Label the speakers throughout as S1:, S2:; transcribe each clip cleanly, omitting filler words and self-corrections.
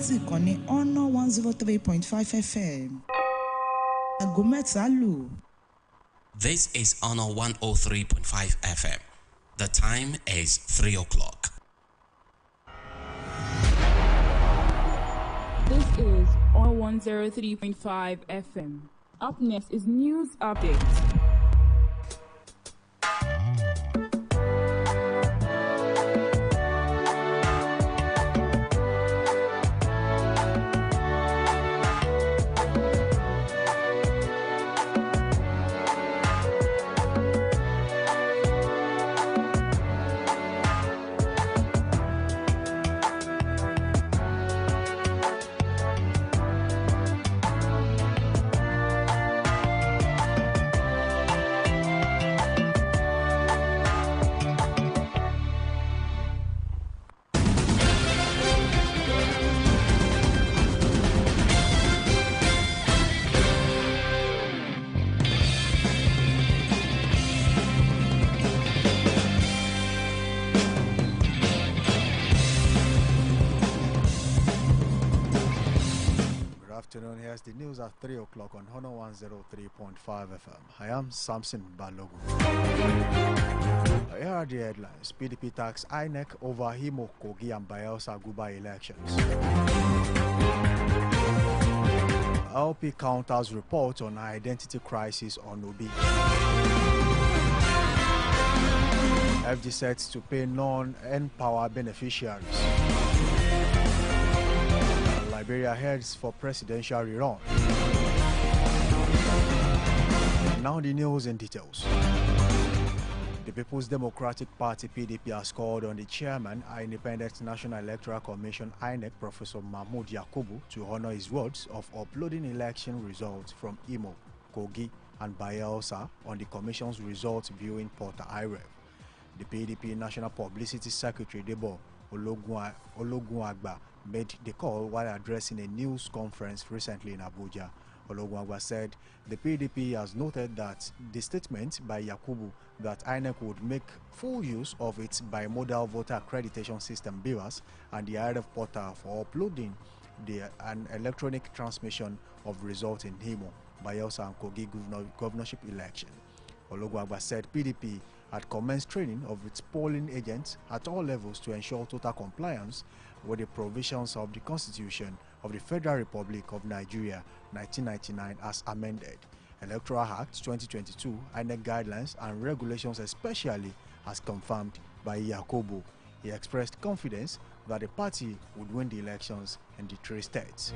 S1: láti ìkànnì Honor 103.5 FM. Aago mẹ́ta lù.
S2: This is Honor 103.5 FM. The time is 3 o'clock.
S3: This is Honor 103.5 FM. Up next is news updates.
S4: Here's the news at 3 o'clock on Honor 103.5 FM. I am Samson Balogu. Here are the headlines. PDP tax INEC over Imo, Kogi and Bayelsa Guba elections. LP counters report on identity crisis on Obi. FD set to pay non-N-Power beneficiaries. Liberia heads for presidential rerun. Now the news in details. The People's Democratic Party PDP has called on the chairman of Independent National Electoral Commission INEC, Professor Mahmoud Yakubu, to honor his words of uploading election results from Imo, Kogi and Bayelsa on the commission's results viewing portal IREV. The PDP National Publicity Secretary Debo Ologunagba made the call while addressing a news conference recently in Abuja. Ologunagba said the PDP has noted that the statement by Yakubu that INEC would make full use of its bimodal voter accreditation system BIVAS and the IRF portal for uploading an electronic transmission of results in Imo, Bayelsa and Kogi governorship election. Ologunagba said PDP had commenced training of its polling agents at all levels to ensure total compliance with the provisions of the Constitution of the Federal Republic of Nigeria 1999 as amended, Electoral Act 2022, INEC guidelines and regulations, especially as confirmed by Yakubu. He expressed confidence that the party would win the elections in the 3 states.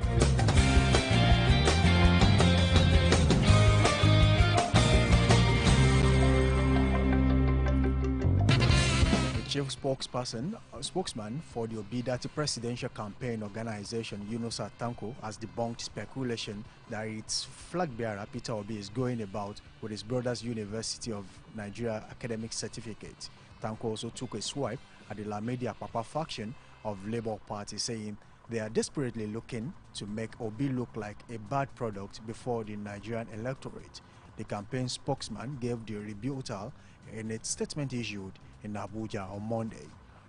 S4: Chief spokesman for the Obidati Presidential Campaign Organization, Yunusa Tanko, has debunked speculation that its flag bearer, Peter Obi, is going about with his brother's University of Nigeria academic certificate. Tanko also took a swipe at the Lamidi Apapa faction of Labour Party, saying they are desperately looking to make Obi look like a bad product before the Nigerian electorate. The campaign spokesman gave the rebuttal in its statement issued in Abuja on Monday.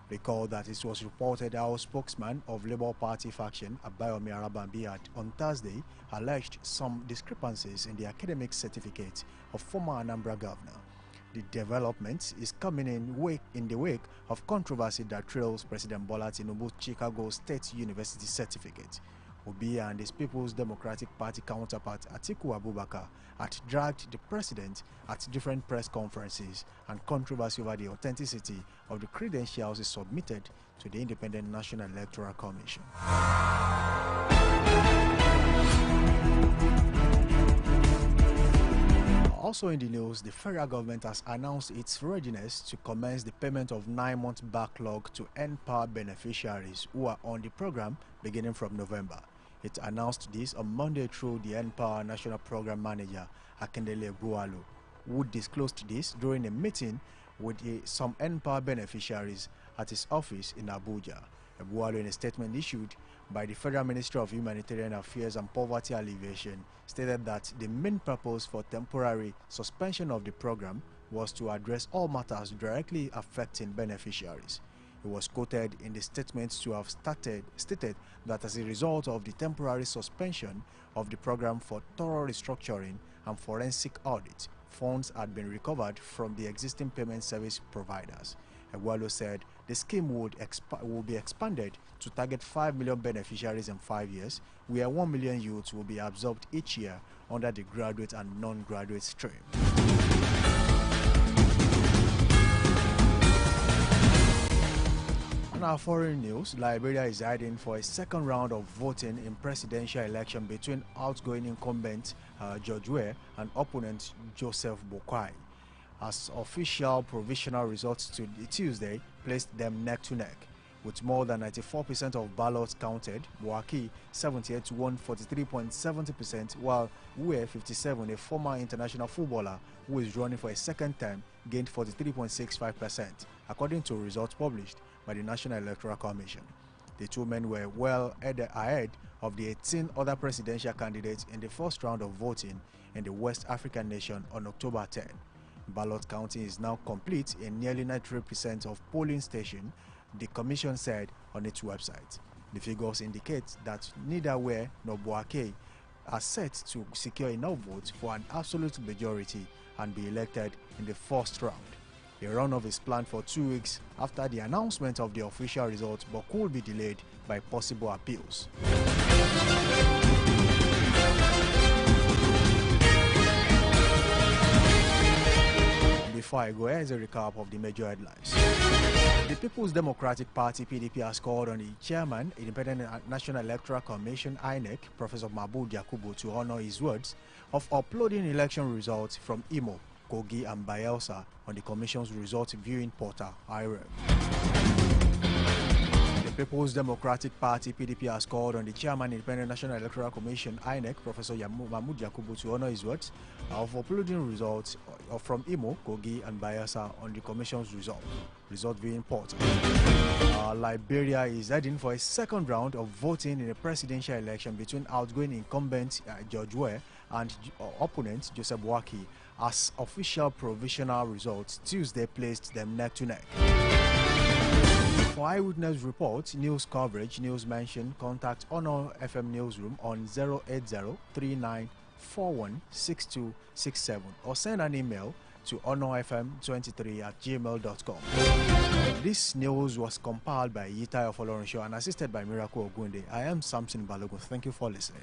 S4: Recall that it was reported our spokesman of Labour Party faction, Abayomi Arabambi, had on Thursday alleged some discrepancies in the academic certificate of former Anambra governor. The development is coming in the wake of controversy that trails President Bola Tinubu's Chicago State University certificate. Obi and his People's Democratic Party counterpart Atiku Abubakar had dragged the president at different press conferences, and controversy over the authenticity of the credentials is submitted to the Independent National Electoral Commission. Also in the news, the federal government has announced its readiness to commence the payment of 9-month backlog to N-Power beneficiaries who are on the program beginning from November. It announced this on Monday through the N-Power National Program Manager, Akindele Bualo, who disclosed this during a meeting with some N-Power beneficiaries at his office in Abuja. Bualo, in a statement issued by the Federal Ministry of Humanitarian Affairs and Poverty Alleviation, stated that the main purpose for temporary suspension of the program was to address all matters directly affecting beneficiaries. He was quoted in the statement to have stated that as a result of the temporary suspension of the program for thorough restructuring and forensic audit, funds had been recovered from the existing payment service providers. Egwalo said the scheme will be expanded to target 5 million beneficiaries in 5 years, where 1 million youths will be absorbed each year under the graduate and non-graduate stream. In our foreign news, Liberia is heading for a second round of voting in presidential election between outgoing incumbent George Weah and opponent Joseph Boakai, as official provisional results to Tuesday placed them neck to neck. With more than 94% of ballots counted, Boakai 78 won 43.70%, while Weah 57, a former international footballer who is running for a second term, gained 43.65%, according to results published by the National Electoral Commission. The two men were well ahead of the 18 other presidential candidates in the first round of voting in the West African nation on October 10. Ballot counting is now complete in nearly 93% of polling stations, the Commission said on its website. The figures indicate that neither Weah nor Boakai are set to secure enough votes for an absolute majority and be elected in the first round. A runoff is planned for 2 weeks after the announcement of the official results, but could be delayed by possible appeals. Before I go, here's a recap of the major headlines. The People's Democratic Party (PDP) has called on the chairman, Independent National Electoral Commission (INEC), Professor Mahmood Yakubu, to honor his words of uploading election results from Imo, Kogi, and Bayelsa on the Commission's result viewing portal (IREV). The People's Democratic Party (PDP) has called on the chairman, Independent National Electoral Commission (INEC), Professor Mahmood Yakubu, to honor his words of uploading results from Imo, Kogi, and Bayelsa on the Commission's result viewing portal. Liberia is heading for a second round of voting in a presidential election between outgoing incumbent George Weah and opponent Joseph Boakai, as official provisional results Tuesday placed them neck to neck. For eyewitness reports, news coverage, news mention, contact Honor FM Newsroom on 08039416267 or send an email to honorfm23@gmail.com. This news was compiled by Yitayo Folorenshaw and assisted by Miracle Ogunde. I am Samson Balogun. Thank you for listening.